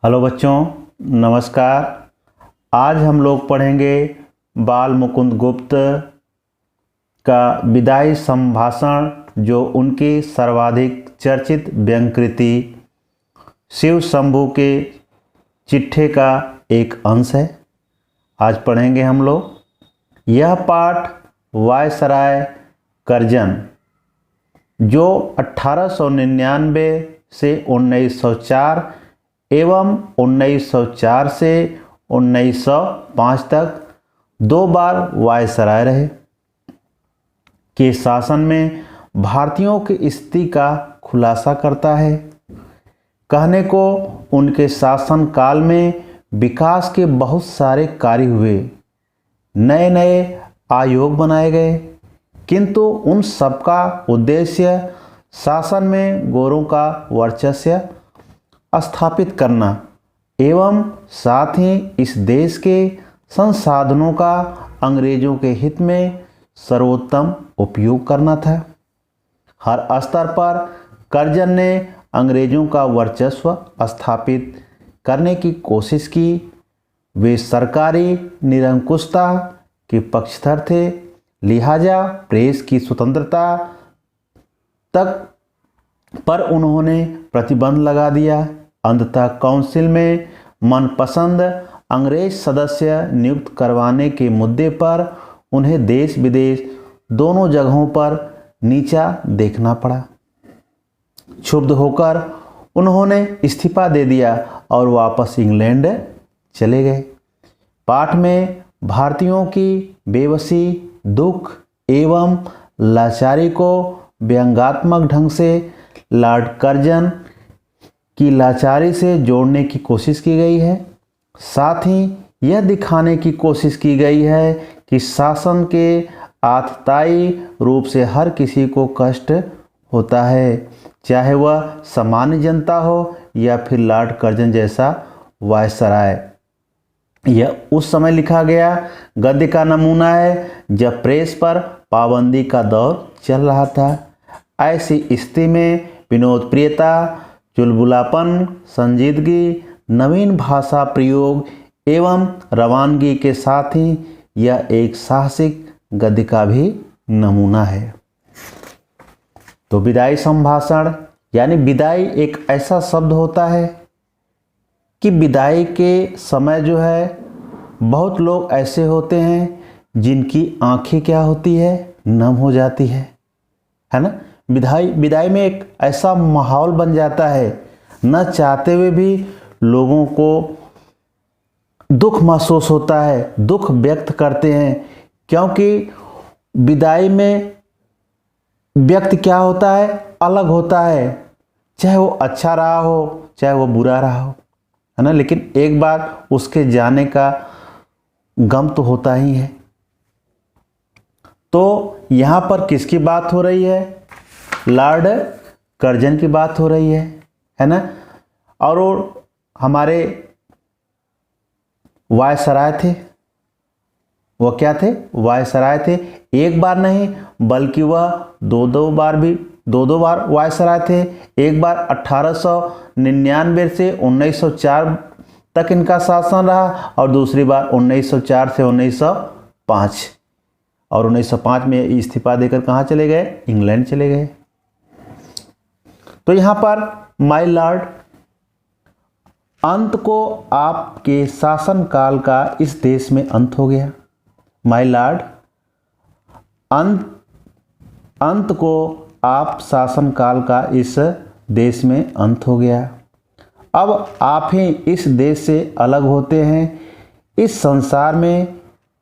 Hello बच्चों, नमस्कार। आज हम लोग पढ़ेंगे बाल मुकुंद गुप्त का विदाई संभाषण, जो उनकी सर्वाधिक चर्चित व्यंग्यकृति शिव शंभू के चिट्ठे का एक अंश है। आज पढ़ेंगे हम लोग यह पाठ वायसराय करजन, जो 1899 से 1904 एवं 1904 से 1905 तक 2 बार वायसराय रहे, के शासन में भारतीयों की स्थिति का खुलासा करता है। कहने को उनके शासन काल में विकास के बहुत सारे कार्य हुए, नए नए आयोग बनाए गए, किंतु उन सबका उद्देश्य शासन में गोरों का वर्चस्व स्थापित करना एवं साथ ही इस देश के संसाधनों का अंग्रेजों के हित में सर्वोत्तम उपयोग करना था। हर स्तर पर करजन ने अंग्रेजों का वर्चस्व स्थापित करने की कोशिश की। वे सरकारी निरंकुशता के पक्षधर थे, लिहाजा प्रेस की स्वतंत्रता तक पर उन्होंने प्रतिबंध लगा दिया। अंततः काउंसिल में मनपसंद अंग्रेज सदस्य नियुक्त करवाने के मुद्दे पर उन्हें देश विदेश दोनों जगहों पर नीचा देखना पड़ा। क्षुब्ध होकर उन्होंने इस्तीफा दे दिया और वापस इंग्लैंड चले गए। पाठ में भारतीयों की बेबसी, दुख एवं लाचारी को व्यंग्यात्मक ढंग से लॉर्ड कर्जन की लाचारी से जोड़ने की कोशिश की गई है। साथ ही यह दिखाने की कोशिश की गई है कि शासन के आतताई रूप से हर किसी को कष्ट होता है, चाहे वह सामान्य जनता हो या फिर लॉर्ड कर्जन जैसा वायसराय। यह उस समय लिखा गया गद्य का नमूना है जब प्रेस पर पाबंदी का दौर चल रहा था। ऐसी स्थिति में विनोद प्रियता, चुलबुलापन, संजीदगी, नवीन भाषा प्रयोग एवं रवानगी के साथ ही यह एक साहसिक गद्य का भी नमूना है। तो विदाई संभाषण यानी विदाई एक ऐसा शब्द होता है कि विदाई के समय जो है बहुत लोग ऐसे होते हैं जिनकी आंखें क्या होती है, नम हो जाती है ना। विदाई में एक ऐसा माहौल बन जाता है, न चाहते हुए भी लोगों को दुख महसूस होता है, दुख व्यक्त करते हैं, क्योंकि विदाई में व्यक्ति क्या होता है, अलग होता है, चाहे वो अच्छा रहा हो चाहे वो बुरा रहा हो, है ना। लेकिन एक बार उसके जाने का गम तो होता ही है। तो यहाँ पर किसकी बात हो रही है? लॉर्ड कर्जन की बात हो रही है ना। और वो हमारे वायसराय थे। वो क्या थे? वायसराय थे। एक बार नहीं बल्कि वह दो बार वायसराय थे। एक बार 1899 से 1904 तक इनका शासन रहा और दूसरी बार 1904 से 1905, और 1905 में इस्तीफा देकर कहाँ चले गए? इंग्लैंड चले गए। तो यहाँ पर माय लॉर्ड, अंत को आपके शासन काल का इस देश में अंत हो गया। माय लॉर्ड, अंत को आप शासन काल का इस देश में अंत हो गया। अब आप ही इस देश से अलग होते हैं। इस संसार में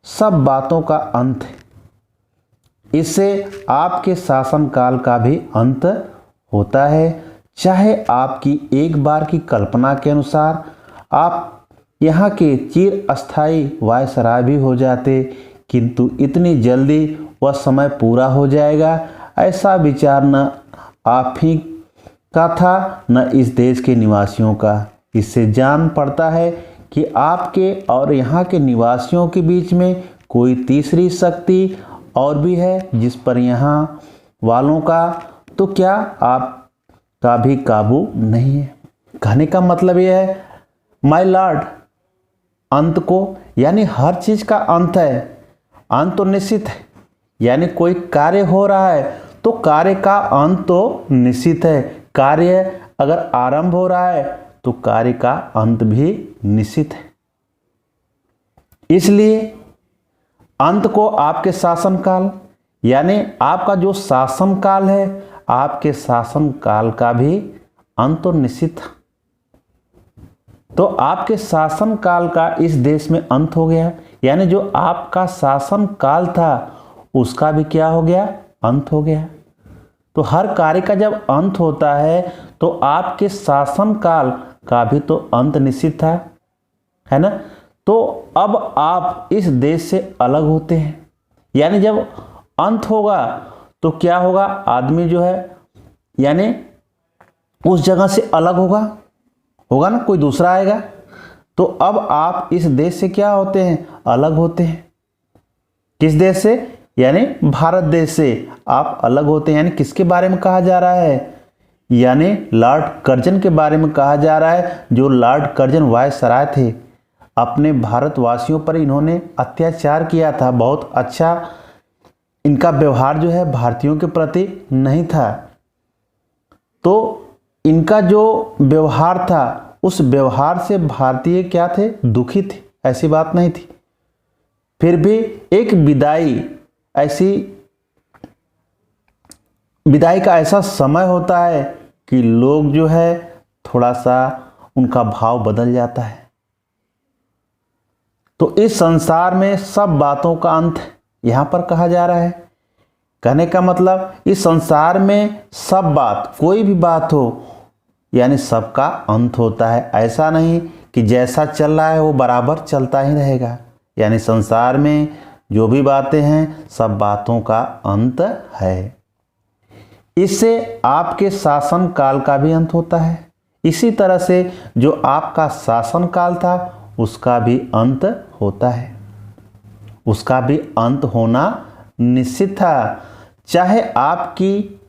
सब बातों का अंत है। इससे आपके शासन काल का भी अंत होता है। चाहे आपकी एक बार की कल्पना के अनुसार आप यहाँ के चिर अस्थायी वायसराय भी हो जाते, किंतु इतनी जल्दी वह समय पूरा हो जाएगा ऐसा विचार न आप ही का था न इस देश के निवासियों का। इससे जान पड़ता है कि आपके और यहाँ के निवासियों के बीच में कोई तीसरी शक्ति और भी है जिस पर यहाँ वालों का तो क्या आप का भी काबू नहीं है। कहने का मतलब यह है माय लॉर्ड, अंत को, यानी हर चीज का अंत है, अंत तो निश्चित है। यानी कोई कार्य हो रहा है तो कार्य का अंत तो निश्चित है। कार्य अगर आरंभ हो रहा है तो कार्य का अंत भी निश्चित है। इसलिए अंत को आपके शासन काल, यानी आपका जो शासन काल है, आपके शासन काल का भी अंत तो निश्चित था। तो आपके शासन काल का इस देश में अंत हो गया, यानी जो आपका शासन काल था उसका भी क्या हो गया, अंत हो गया। तो हर कार्य का जब अंत होता है तो आपके शासन काल का भी तो अंत निश्चित था, है ना। तो अब आप इस देश से अलग होते हैं, यानी जब अंत होगा तो क्या होगा, आदमी जो है यानी उस जगह से अलग होगा ना, कोई दूसरा आएगा। तो अब आप इस देश से क्या होते हैं, अलग होते हैं। किस देश से, यानी भारत देश से आप अलग होते हैं। यानी किसके बारे में कहा जा रहा है, यानी लॉर्ड कर्जन के बारे में कहा जा रहा है। जो लॉर्ड कर्जन वायसराय थे, अपने भारतवासियों पर इन्होंने अत्याचार किया था। बहुत अच्छा इनका व्यवहार जो है भारतीयों के प्रति नहीं था। तो इनका जो व्यवहार था उस व्यवहार से भारतीय क्या थे, दुखी थे, ऐसी बात नहीं थी। फिर भी एक विदाई का ऐसा समय होता है कि लोग जो है थोड़ा सा उनका भाव बदल जाता है। तो इस संसार में सब बातों का अंत यहां पर कहा जा रहा है। कहने का मतलब इस संसार में सब बात, कोई भी बात हो, यानी सबका अंत होता है। ऐसा नहीं कि जैसा चल रहा है वो बराबर चलता ही रहेगा। यानी संसार में जो भी बातें हैं सब बातों का अंत है। इससे आपके शासन काल का भी अंत होता है। इसी तरह से जो आपका शासन काल था उसका भी अंत होता है, उसका भी अंत होना निश्चित था। चाहे आपकी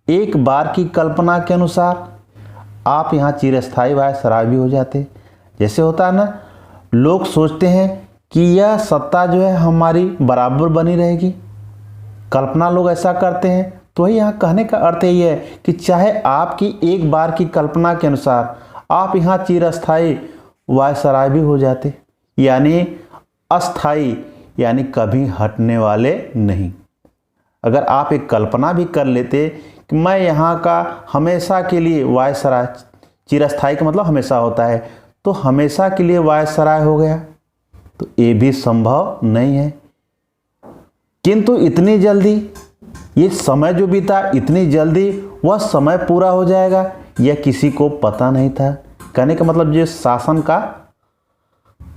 एक बार की कल्पना के अनुसार आप यहाँ चिरस्थायी वायसराय भी हो जाते। जैसे होता है ना, लोग सोचते हैं कि यह सत्ता जो है हमारी बराबर बनी रहेगी, कल्पना लोग ऐसा करते हैं। तो यहाँ कहने का अर्थ यही है कि चाहे आपकी एक बार की कल्पना के अनुसार आप यहाँ चिरस्थायी वायसराय भी हो जाते, यानी अस्थाई, यानी कभी हटने वाले नहीं। अगर आप एक कल्पना भी कर लेते कि मैं यहाँ का हमेशा के लिए वायसराय, चिरस्थायी का मतलब हमेशा होता है, तो हमेशा के लिए वायसराय हो गया, तो ये भी संभव नहीं है। किंतु इतनी जल्दी ये समय जो बीता, इतनी जल्दी वह समय पूरा हो जाएगा यह किसी को पता नहीं था। कहने का मतलब जो शासन का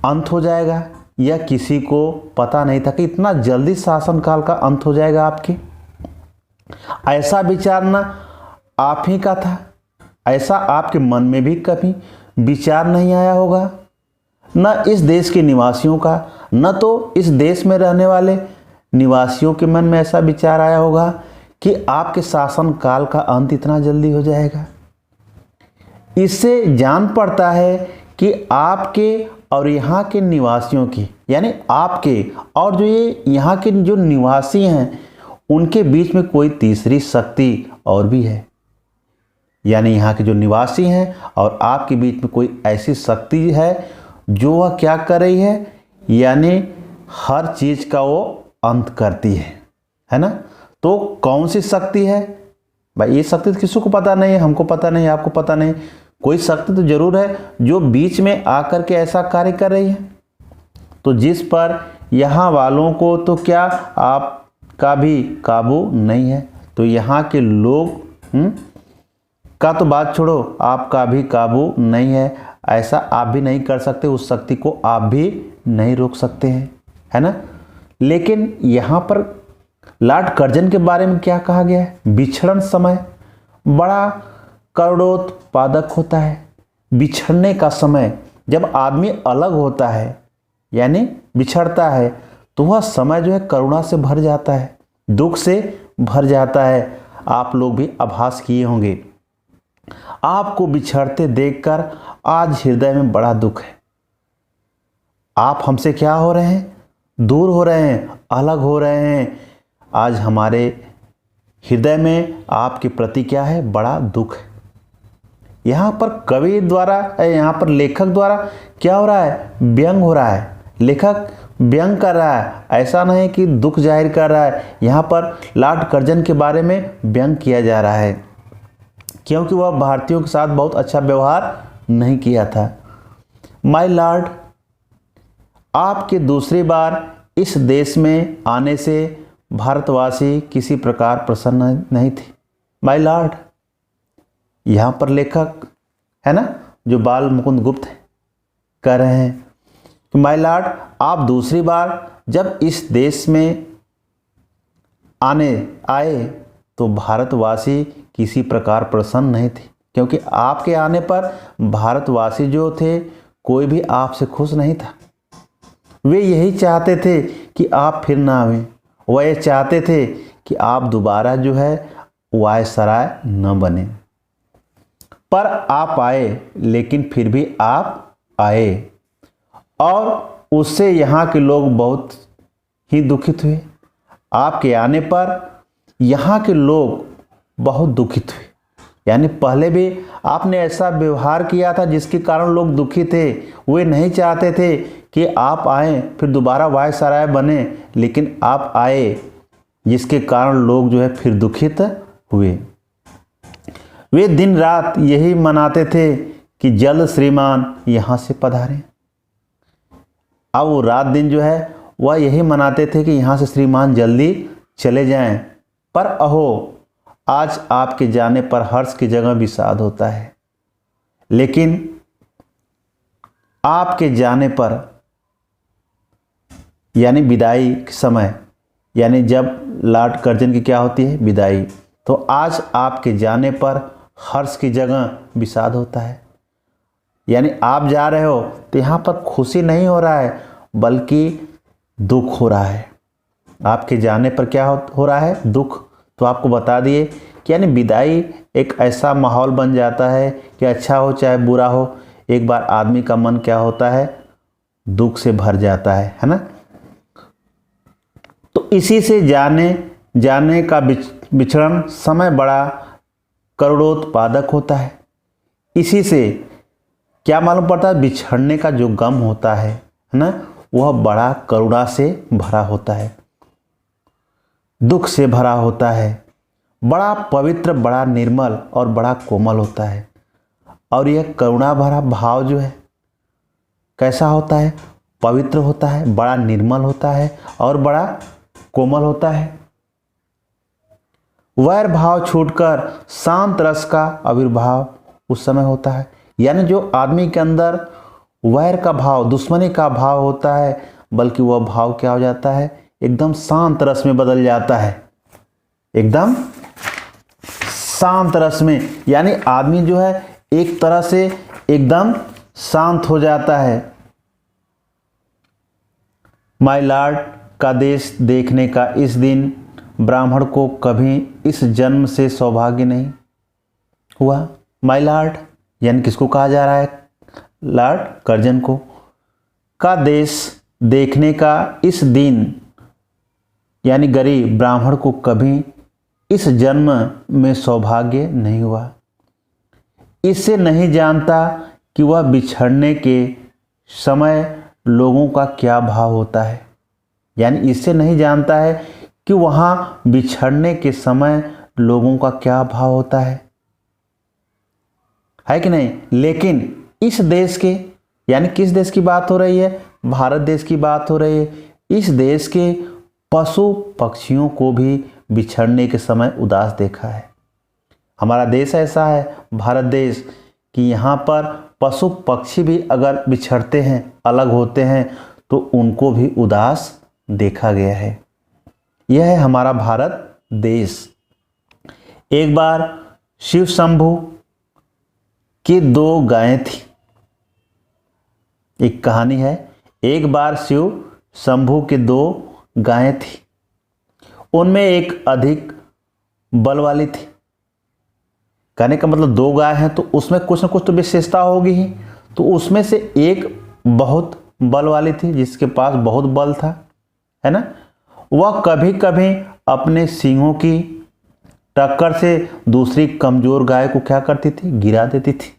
अंत हो जाएगा यह किसी को पता नहीं था कि इतना जल्दी शासन काल का अंत हो जाएगा आपके। ऐसा विचारना आप ही का था, ऐसा आपके मन में भी कभी विचार नहीं आया होगा, न इस देश के निवासियों का, न तो इस देश में रहने वाले निवासियों के मन में ऐसा विचार आया होगा कि आपके शासन काल का अंत इतना जल्दी हो जाएगा। इससे जान पड़ता है कि आपके और यहाँ के निवासियों की, यानी आपके और जो ये यहाँ के जो निवासी हैं उनके बीच में कोई तीसरी शक्ति और भी है। यानी यहाँ के जो निवासी हैं और आपके बीच में कोई ऐसी शक्ति है जो वह क्या कर रही है, यानी हर चीज का वो अंत करती है ना। तो कौन सी शक्ति है भाई, ये शक्ति तो किसी को पता नहीं है, हमको पता नहीं, आपको पता नहीं। कोई शक्ति तो जरूर है जो बीच में आकर के ऐसा कार्य कर रही है, तो जिस पर यहाँ वालों को तो क्या आपका भी काबू नहीं है। तो यहाँ के लोग का तो बात छोड़ो, आपका भी काबू नहीं है। ऐसा आप भी नहीं कर सकते, उस शक्ति को आप भी नहीं रोक सकते हैं, है ना। लेकिन यहाँ पर लॉर्ड कर्जन के बारे में क्या कहा गया है, बिछड़न समय बड़ा करोड़ोत्पादक होता है। बिछड़ने का समय जब आदमी अलग होता है यानी बिछड़ता है तो वह समय जो है करुणा से भर जाता है, दुख से भर जाता है। आप लोग भी आभास किए होंगे, आपको बिछड़ते देखकर आज हृदय में बड़ा दुख है। आप हमसे क्या हो रहे हैं? दूर हो रहे हैं, अलग हो रहे हैं। आज हमारे हृदय में आपके प्रति क्या है? बड़ा दुख है। यहाँ पर कवि द्वारा, यहाँ पर लेखक द्वारा क्या हो रहा है? व्यंग हो रहा है। लेखक व्यंग कर रहा है, ऐसा नहीं कि दुख जाहिर कर रहा है। यहाँ पर लॉर्ड कर्जन के बारे में व्यंग किया जा रहा है, क्योंकि वह भारतीयों के साथ बहुत अच्छा व्यवहार नहीं किया था। माय लॉर्ड, आपके दूसरी बार इस देश में आने से भारतवासी किसी प्रकार प्रसन्न नहीं थे। माय लॉर्ड, यहाँ पर लेखक है ना, जो बाल मुकुंद गुप्त कह रहे हैं कि माय लॉर्ड, आप दूसरी बार जब इस देश में आए तो भारतवासी किसी प्रकार प्रसन्न नहीं थे, क्योंकि आपके आने पर भारतवासी जो थे कोई भी आपसे खुश नहीं था। वे यही चाहते थे कि आप फिर ना आवें। वह ये चाहते थे कि आप दोबारा जो है वायसराय न बने। पर आप आए, लेकिन फिर भी आप आए और उससे यहाँ के लोग बहुत ही दुखित हुए। आपके आने पर यहाँ के लोग बहुत दुखित हुए। यानी पहले भी आपने ऐसा व्यवहार किया था जिसके कारण लोग दुखी थे। वे नहीं चाहते थे कि आप आएँ फिर दोबारा वायसराय बने, लेकिन आप आए जिसके कारण लोग जो है फिर दुखित हुए। वे दिन रात यही मनाते थे कि जल्द श्रीमान यहाँ से पधारें। अब वो रात दिन जो है वह यही मनाते थे कि यहाँ से श्रीमान जल्दी चले जाएं। पर अहो, आज आपके जाने पर हर्ष की जगह विषाद होता है। लेकिन आपके जाने पर यानी विदाई के समय, यानी जब लॉर्ड कर्जन की क्या होती है? विदाई। तो आज आपके जाने पर हर्ष की जगह विषाद होता है। यानी आप जा रहे हो तो यहाँ पर खुशी नहीं हो रहा है, बल्कि दुख हो रहा है। आपके जाने पर क्या हो रहा है? दुख। तो आपको बता दिए कि यानी विदाई एक ऐसा माहौल बन जाता है कि अच्छा हो चाहे बुरा हो, एक बार आदमी का मन क्या होता है? दुख से भर जाता है ना। तो इसी से जाने का विचरण समय बड़ा करुणोत्पादक होता है। इसी से क्या मालूम पड़ता है? बिछड़ने का जो गम होता है ना, वह बड़ा करुणा से भरा होता है, दुख से भरा होता है, बड़ा पवित्र, बड़ा निर्मल और बड़ा कोमल होता है। और यह करुणा भरा भाव जो है कैसा होता है? पवित्र होता है, बड़ा निर्मल होता है और बड़ा कोमल होता है। वैर भाव छूटकर शांत रस का आविर्भाव उस समय होता है। यानी जो आदमी के अंदर वैर का भाव, दुश्मनी का भाव होता है, बल्कि वह भाव क्या हो जाता है? एकदम शांत रस में बदल जाता है, एकदम शांत रस में। यानी आदमी जो है एक तरह से एकदम शांत हो जाता है। माय लॉर्ड का देश देखने का इस दिन ब्राह्मण को कभी इस जन्म से सौभाग्य नहीं हुआ। माय लॉर्ड यानी किसको कहा जा रहा है? लॉर्ड कर्जन को। का देश देखने का इस दिन यानी गरीब ब्राह्मण को कभी इस जन्म में सौभाग्य नहीं हुआ। इससे नहीं जानता कि वह बिछड़ने के समय लोगों का क्या भाव होता है। यानी इससे नहीं जानता है कि वहाँ बिछड़ने के समय लोगों का क्या भाव होता है कि नहीं। लेकिन इस देश के, यानी किस देश की बात हो रही है? भारत देश की बात हो रही है। इस देश के पशु पक्षियों को भी बिछड़ने के समय उदास देखा है। हमारा देश ऐसा है, भारत देश, कि यहाँ पर पशु पक्षी भी अगर बिछड़ते हैं, अलग होते हैं, तो उनको भी उदास देखा गया है। यह है हमारा भारत देश। एक बार शिव शंभू की 2 गायें थी। एक कहानी है, एक बार शिव शंभू की 2 गायें थी। उनमें एक अधिक बल वाली थी, कहने का मतलब दो गाय हैं तो उसमें कुछ ना कुछ तो विशेषता होगी ही। तो उसमें से एक बहुत बल वाली थी, जिसके पास बहुत बल था, है ना। वह कभी कभी अपने सींगों की टक्कर से दूसरी कमजोर गाय को क्या करती थी, गिरा देती थी।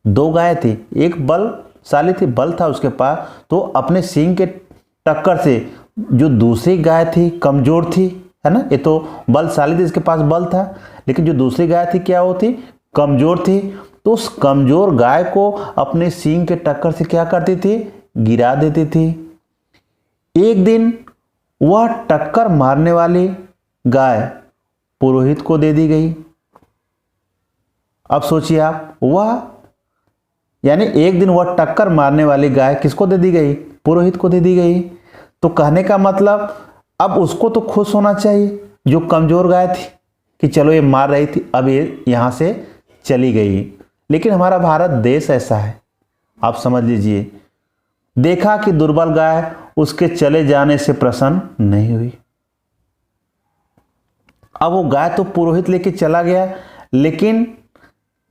दो गाय थी, एक बलशाली थी, बल था उसके पास, तो अपने सींग के टक्कर से जो दूसरी गाय थी कमजोर थी, है ना। ये तो बलशाली थी, इसके पास बल था, लेकिन जो दूसरी गाय थी क्या होती, कमजोर थी। तो उस कमजोर गाय को अपने सींग के टक्कर से क्या करती थी, गिरा देती थी। एक दिन वह टक्कर मारने वाली गाय पुरोहित को दे दी गई। अब सोचिए आप, वह यानी एक दिन वह टक्कर मारने वाली गाय किसको दे दी गई, पुरोहित को दे दी गई। तो कहने का मतलब अब उसको तो खुश होना चाहिए, जो कमजोर गाय थी, कि चलो ये मार रही थी, अब ये यहां से चली गई। लेकिन हमारा भारत देश ऐसा है, आप समझ लीजिए, देखा कि दुर्बल गाय उसके चले जाने से प्रसन्न नहीं हुई। अब वो गाय तो पुरोहित लेके चला गया, लेकिन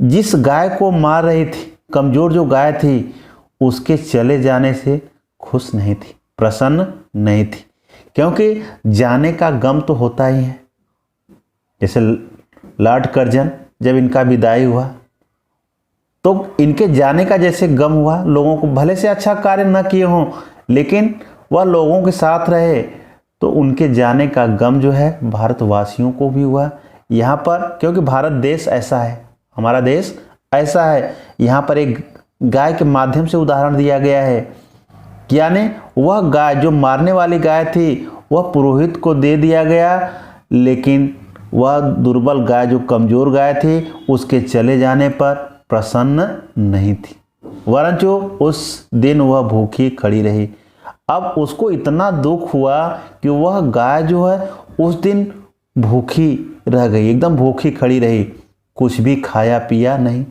जिस गाय को मार रही थी, कमजोर जो गाय थी, उसके चले जाने से खुश नहीं थी, प्रसन्न नहीं थी। क्योंकि जाने का गम तो होता ही है। जैसे लॉर्ड कर्जन जब इनका विदाई हुआ तो इनके जाने का जैसे गम हुआ, लोगों को भले से अच्छा कार्य न किए हों, लेकिन वह लोगों के साथ रहे, तो उनके जाने का गम जो है भारतवासियों को भी हुआ। यहाँ पर क्योंकि भारत देश ऐसा है, हमारा देश ऐसा है, यहाँ पर एक गाय के माध्यम से उदाहरण दिया गया है। यानी वह गाय जो मारने वाली गाय थी वह पुरोहित को दे दिया गया, लेकिन वह दुर्बल गाय जो कमजोर गाय थी उसके चले जाने पर प्रसन्न नहीं थी, वरन जो उस दिन वह भूखी खड़ी रही। अब उसको इतना दुख हुआ कि वह गाय जो है उस दिन भूखी रह गई, एकदम भूखी खड़ी रही, कुछ भी खाया पिया नहीं,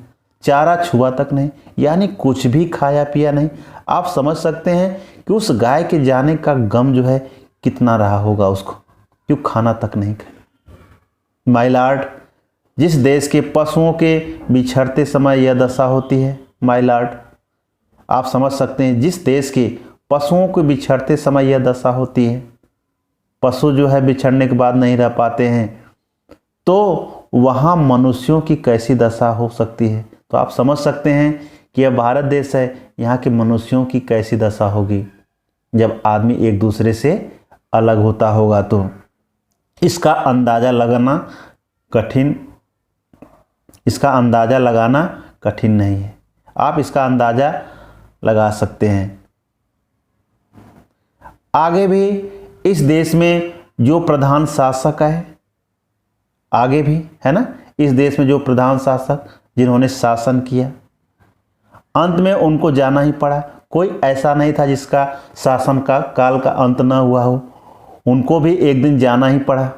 चारा छुआ तक नहीं, यानी कुछ भी खाया पिया नहीं। आप समझ सकते हैं कि उस गाय के जाने का गम जो है कितना रहा होगा उसको, क्यों खाना तक नहीं खाया। माय लॉर्ड, जिस देश के पशुओं के बिछड़ते समय यह दशा होती है, माय लॉर्ड, आप समझ सकते हैं, जिस देश के पशुओं के बिछड़ते समय यह दशा होती है, पशु जो है बिछड़ने के बाद नहीं रह पाते हैं, तो वहाँ मनुष्यों की कैसी दशा हो सकती है। तो आप समझ सकते हैं कि यह भारत देश है, यहाँ के मनुष्यों की कैसी दशा होगी जब आदमी एक दूसरे से अलग होता होगा। तो इसका अंदाज़ा लगाना कठिन नहीं है, आप इसका अंदाज़ा लगा सकते हैं। आगे भी इस देश में जो प्रधान शासक है, आगे भी है ना, इस देश में जो प्रधान शासक जिन्होंने शासन किया, अंत में उनको जाना ही पड़ा। कोई ऐसा नहीं था जिसका शासन का काल का अंत न हुआ हो, उनको भी एक दिन जाना ही पड़ा।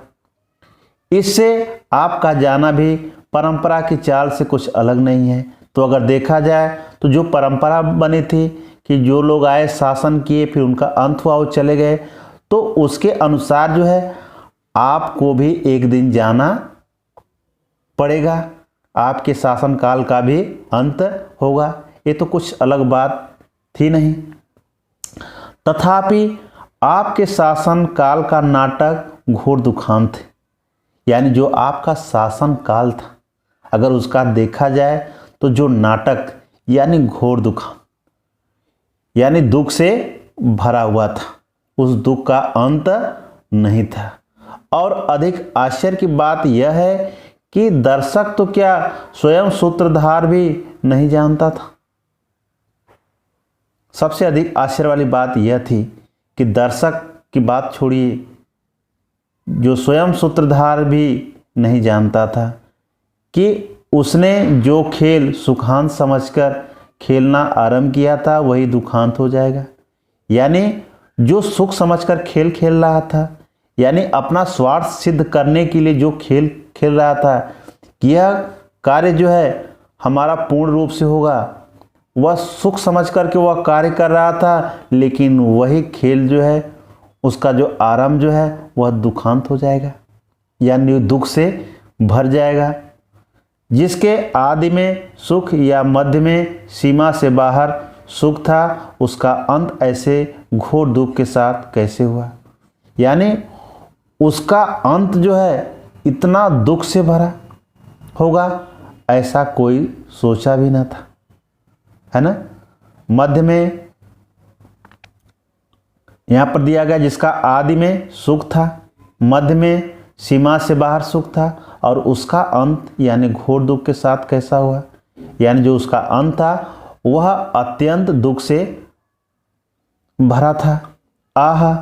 इससे आपका जाना भी परंपरा की चाल से कुछ अलग नहीं है। तो अगर देखा जाए तो जो परंपरा बनी थी कि जो लोग आए शासन किए फिर उनका अंत हुआ वो चले गए, तो उसके अनुसार जो है आपको भी एक दिन जाना पड़ेगा, आपके शासन काल का भी अंत होगा। ये तो कुछ अलग बात थी नहीं। तथापि आपके शासन काल का नाटक घोर दुखांत है, यानी जो आपका शासन काल था अगर उसका देखा जाए तो जो नाटक यानी घोर दुखांत, यानी दुख से भरा हुआ था, उस दुख का अंत नहीं था। और अधिक आश्चर्य की बात यह है कि दर्शक तो क्या स्वयं सूत्रधार भी नहीं जानता था। सबसे अधिक आश्चर्य वाली बात यह थी कि दर्शक की बात छोड़िए, जो स्वयं सूत्रधार भी नहीं जानता था कि उसने जो खेल सुखांत समझकर खेलना आरंभ किया था वही दुखांत हो जाएगा। यानी जो सुख समझकर खेल खेल रहा था, यानी अपना स्वार्थ सिद्ध करने के लिए जो खेल खेल रहा था कि यह कार्य जो है हमारा पूर्ण रूप से होगा, वह सुख समझ करके वह कार्य कर रहा था, लेकिन वही खेल जो है उसका जो आरंभ जो है वह दुखांत हो जाएगा, यानी दुख से भर जाएगा। जिसके आदि में सुख या मध्य में सीमा से बाहर सुख था, उसका अंत ऐसे घोर दुख के साथ कैसे हुआ। यानी उसका अंत जो है इतना दुख से भरा होगा, ऐसा कोई सोचा भी ना था, है ना। मध्य में यहाँ पर दिया गया जिसका आदि में सुख था, मध्य में सीमा से बाहर सुख था, और उसका अंत यानी घोर दुख के साथ कैसा हुआ। यानी जो उसका अंत था वह अत्यंत दुख से भरा था। आह,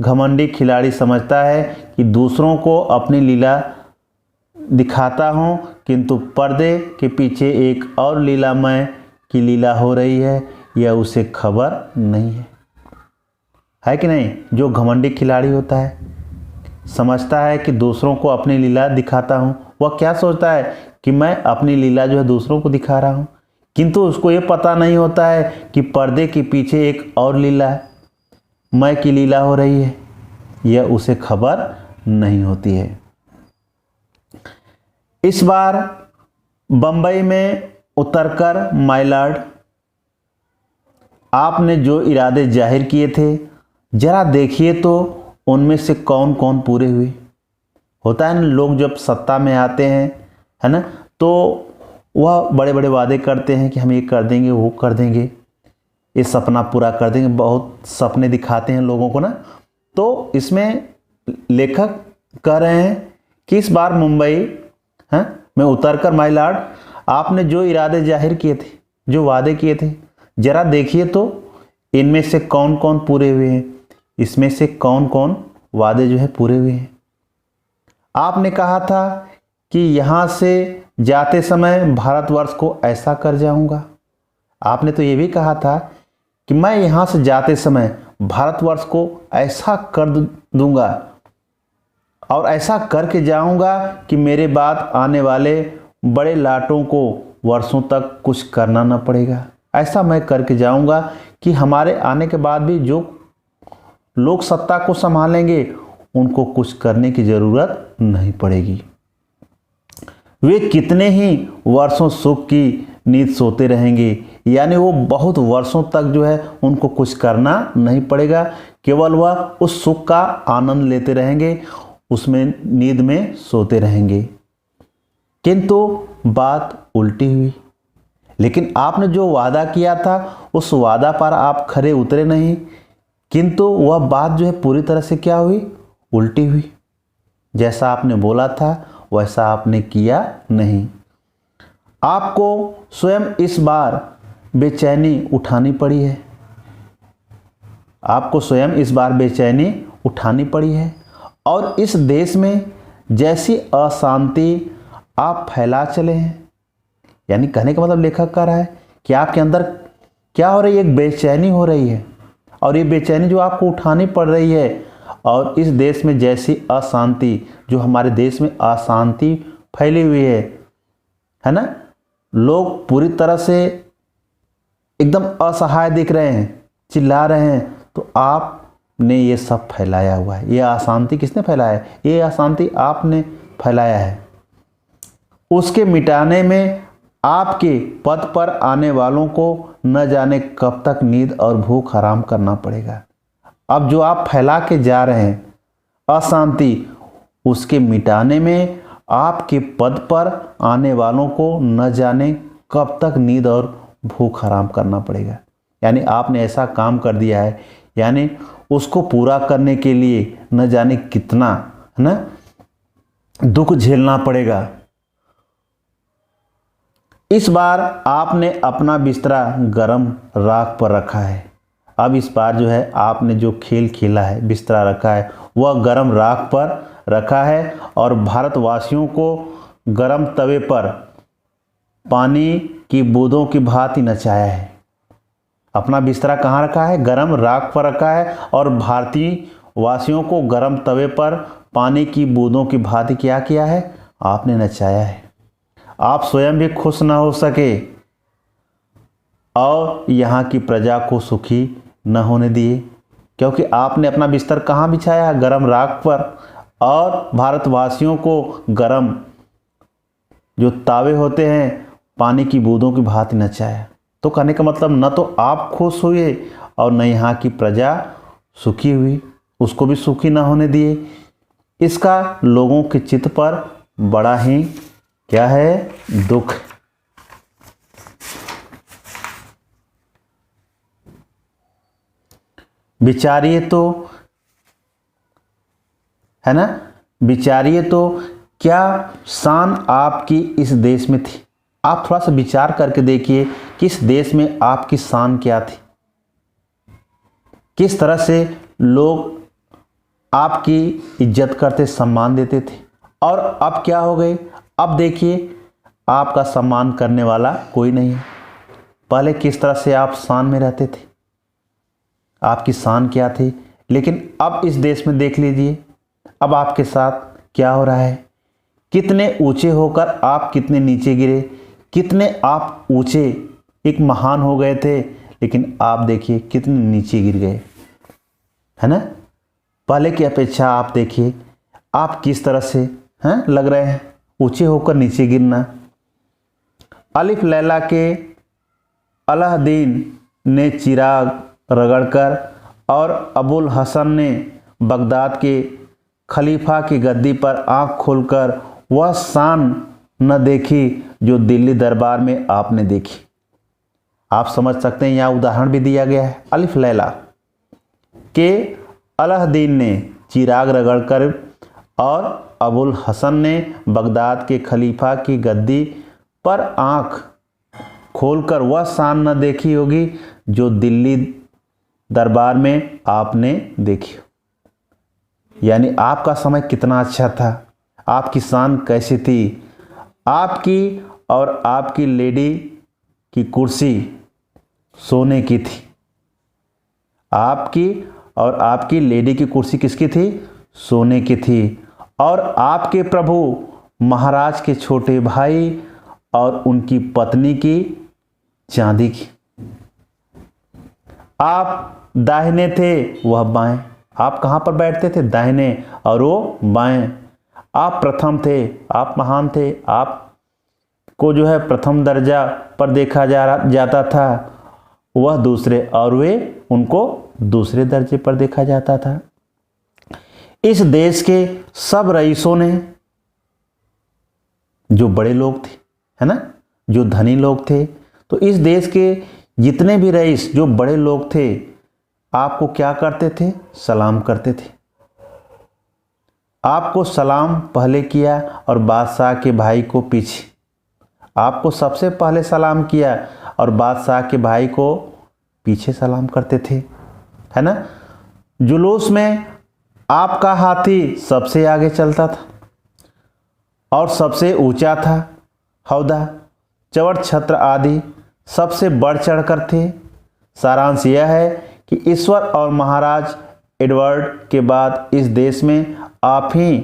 घमंडी खिलाड़ी समझता है कि दूसरों को अपनी लीला दिखाता हूँ, किंतु पर्दे के पीछे एक और लीलामय की लीला हो रही है, यह उसे खबर नहीं है कि नहीं। जो घमंडी खिलाड़ी होता है समझता है कि दूसरों को अपनी लीला दिखाता हूँ। वह क्या सोचता है कि मैं अपनी लीला जो है दूसरों को दिखा रहा हूँ, किंतु उसको ये पता नहीं होता है कि पर्दे के पीछे एक और लीला है, मैं की लीला हो रही है, यह उसे खबर नहीं होती है। इस बार बंबई में उतरकर माय लॉर्ड, आपने जो इरादे जाहिर किए थे जरा देखिए तो उनमें से कौन कौन पूरे हुए। होता है ना, लोग जब सत्ता में आते हैं, है ना, तो वह बड़े बड़े वादे करते हैं कि हम ये कर देंगे, वो कर देंगे, ये सपना पूरा कर देंगे, बहुत सपने दिखाते हैं लोगों को ना। तो इसमें लेखक कह रहे हैं कि इस बार मुंबई में उतरकर माय लॉर्ड, आपने जो इरादे जाहिर किए थे, जो वादे किए थे, जरा देखिए तो इनमें से कौन कौन पूरे हुए हैं, इसमें से कौन कौन वादे जो है पूरे हुए हैं। आपने कहा था कि यहाँ से जाते समय भारतवर्ष को ऐसा कर जाऊंगा। आपने तो ये भी कहा था कि मैं यहाँ से जाते समय भारतवर्ष को ऐसा कर दूंगा और ऐसा करके जाऊंगा कि मेरे बाद आने वाले बड़े लाटों को वर्षों तक कुछ करना न पड़ेगा। ऐसा मैं करके जाऊंगा कि हमारे आने के बाद भी जो लोग सत्ता को संभालेंगे उनको कुछ करने की ज़रूरत नहीं पड़ेगी। वे कितने ही वर्षों सुख की नींद सोते रहेंगे, यानी वो बहुत वर्षों तक जो है उनको कुछ करना नहीं पड़ेगा, केवल वह उस सुख का आनंद लेते रहेंगे, उसमें नींद में सोते रहेंगे। किंतु बात उल्टी हुई। लेकिन आपने जो वादा किया था उस वादा पर आप खरे उतरे नहीं, किंतु वह बात जो है पूरी तरह से क्या हुई, उल्टी हुई। जैसा आपने बोला था वैसा आपने किया नहीं। आपको स्वयं इस बार बेचैनी उठानी पड़ी है, आपको स्वयं इस बार बेचैनी उठानी पड़ी है, और इस देश में जैसी अशांति आप फैला चले हैं। यानी कहने का मतलब लेखक कह रहा है कि आपके अंदर क्या हो रही है, एक बेचैनी हो रही है, और ये बेचैनी जो आपको उठानी पड़ रही है, और इस देश में जैसी अशांति, जो हमारे देश में अशांति फैली हुई है ना, लोग पूरी तरह से एकदम असहाय दिख रहे हैं, चिल्ला रहे हैं, तो आपने ये सब फैलाया हुआ है। ये अशांति किसने फैलाया है? ये अशांति आपने फैलाया है। उसके मिटाने में आपके पद पर आने वालों को न जाने कब तक नींद और भूख हराम करना पड़ेगा। अब जो आप फैला के जा रहे हैं अशांति, उसके मिटाने में आपके पद पर आने वालों को न जाने कब तक नींद और भूख हराम करना पड़ेगा। यानी आपने ऐसा काम कर दिया है, यानी उसको पूरा करने के लिए न जाने कितना, है ना, दुख झेलना पड़ेगा। इस बार आपने अपना बिस्तरा गरम राख पर रखा है। अब इस बार जो है आपने जो खेल खेला है, बिस्तरा रखा है, वह गरम राख पर रखा है, और भारतवासियों को गरम तवे पर पानी की बूंदों की भांति नचाया है। अपना बिस्तरा कहाँ रखा है? गरम राख पर रखा है, और भारतीय वासियों को गरम तवे पर पानी की बूंदों की भांति क्या किया है? आपने नचाया है। आप स्वयं भी खुश ना हो सके और यहाँ की प्रजा को सुखी न होने दिए, क्योंकि आपने अपना बिस्तर कहाँ बिछाया है? गरम राख पर, और भारतवासियों को गरम जो तावे होते हैं पानी की बूंदों की भांति नचाया। तो कहने का मतलब न तो आप खुश हुए और न यहाँ की प्रजा सुखी हुई, उसको भी सुखी ना होने दिए। इसका लोगों के चित्त पर बड़ा ही क्या है, दुख। विचारिए तो, है ना, विचारिए तो क्या शान आपकी इस देश में थी। आप थोड़ा सा विचार करके देखिए कि इस देश में आपकी शान क्या थी, किस तरह से लोग आपकी इज्जत करते, सम्मान देते थे। और अब क्या हो गए, अब देखिए आपका सम्मान करने वाला कोई नहीं है। पहले किस तरह से आप शान में रहते थे, आपकी शान क्या थी, लेकिन अब इस देश में देख लीजिए अब आपके साथ क्या हो रहा है। कितने ऊंचे होकर आप कितने नीचे गिरे, कितने आप ऊंचे एक महान हो गए थे, लेकिन आप देखिए कितने नीचे गिर गए, है ना। पहले की अपेक्षा आप देखिए आप किस तरह से हैं लग रहे हैं, ऊंचे होकर नीचे गिरना। अलिफ लैला के अलाउद्दीन ने चिराग रगड़कर और अबुल हसन ने बगदाद के खलीफा की गद्दी पर आंख खोलकर वह शान न देखी जो दिल्ली दरबार में आपने देखी। आप समझ सकते हैं, यहाँ उदाहरण भी दिया गया है। अलिफ लैला के अलाउद्दीन ने चिराग रगड़कर और अबुल हसन ने बगदाद के खलीफा की गद्दी पर आंख खोलकर वह शान न देखी होगी जो दिल्ली दरबार में आपने देखी। यानी आपका समय कितना अच्छा था, आपकी शान कैसी थी। आपकी और आपकी लेडी की कुर्सी सोने की थी। आपकी और आपकी लेडी की कुर्सी किसकी थी, सोने की थी। और आपके प्रभु महाराज के छोटे भाई और उनकी पत्नी की चांदी की। आप दाहिने थे, वह बाएं। आप कहाँ पर बैठते थे, दाहिने, और वो बाएं। आप प्रथम थे, आप महान थे, आप को जो है प्रथम दर्जा पर देखा जाता था, वह दूसरे, और वे उनको दूसरे दर्जे पर देखा जाता था। इस देश के सब रईसों ने, जो बड़े लोग थे, है ना, जो धनी लोग थे, तो इस देश के जितने भी रईस जो बड़े लोग थे आपको क्या करते थे, सलाम करते थे। आपको सलाम पहले किया और बादशाह के भाई को पीछे। आपको सबसे पहले सलाम किया और बादशाह के भाई को पीछे सलाम करते थे, है ना। जुलूस में आपका हाथी सबसे आगे चलता था और सबसे ऊंचा था। हौदा, चवड़ छत्र आदि सबसे बढ़ चढ़कर थे। सारांश यह है कि ईश्वर और महाराज एडवर्ड के बाद इस देश में आप ही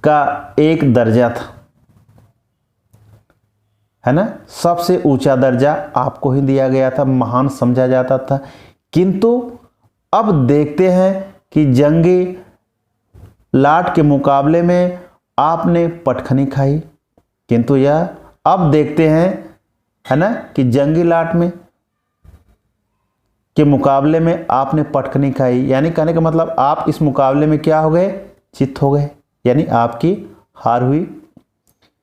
का एक दर्जा था, है ना। सबसे ऊंचा दर्जा आपको ही दिया गया था, महान समझा जाता था। किंतु अब देखते हैं कि जंगी लाट के मुकाबले में आपने पटखनी खाई। किंतु यह अब देखते हैं, है ना, कि जंगी लाट में के मुकाबले में आपने पटखनी खाई। यानी कहने का मतलब आप इस मुकाबले में क्या हो गए, चित हो गए, यानी आपकी हार हुई।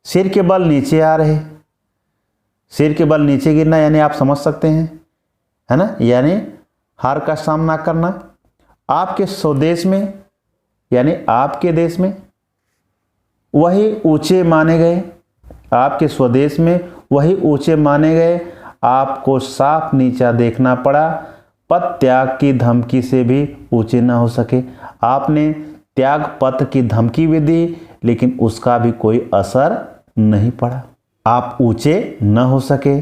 सिर के बल नीचे आ रहे, सिर के बल नीचे गिरना, यानी आप समझ सकते हैं, है ना, यानी हार का सामना करना। आपके स्वदेश में, यानी आपके देश में वही ऊंचे माने गए, आपके स्वदेश में वही ऊंचे माने गए। आपको साफ नीचा देखना पड़ा, पद त्याग की धमकी से भी ऊंचे न हो सके। आपने त्याग पत्र की धमकी भी दी, लेकिन उसका भी कोई असर नहीं पड़ा, आप ऊंचे न हो सके।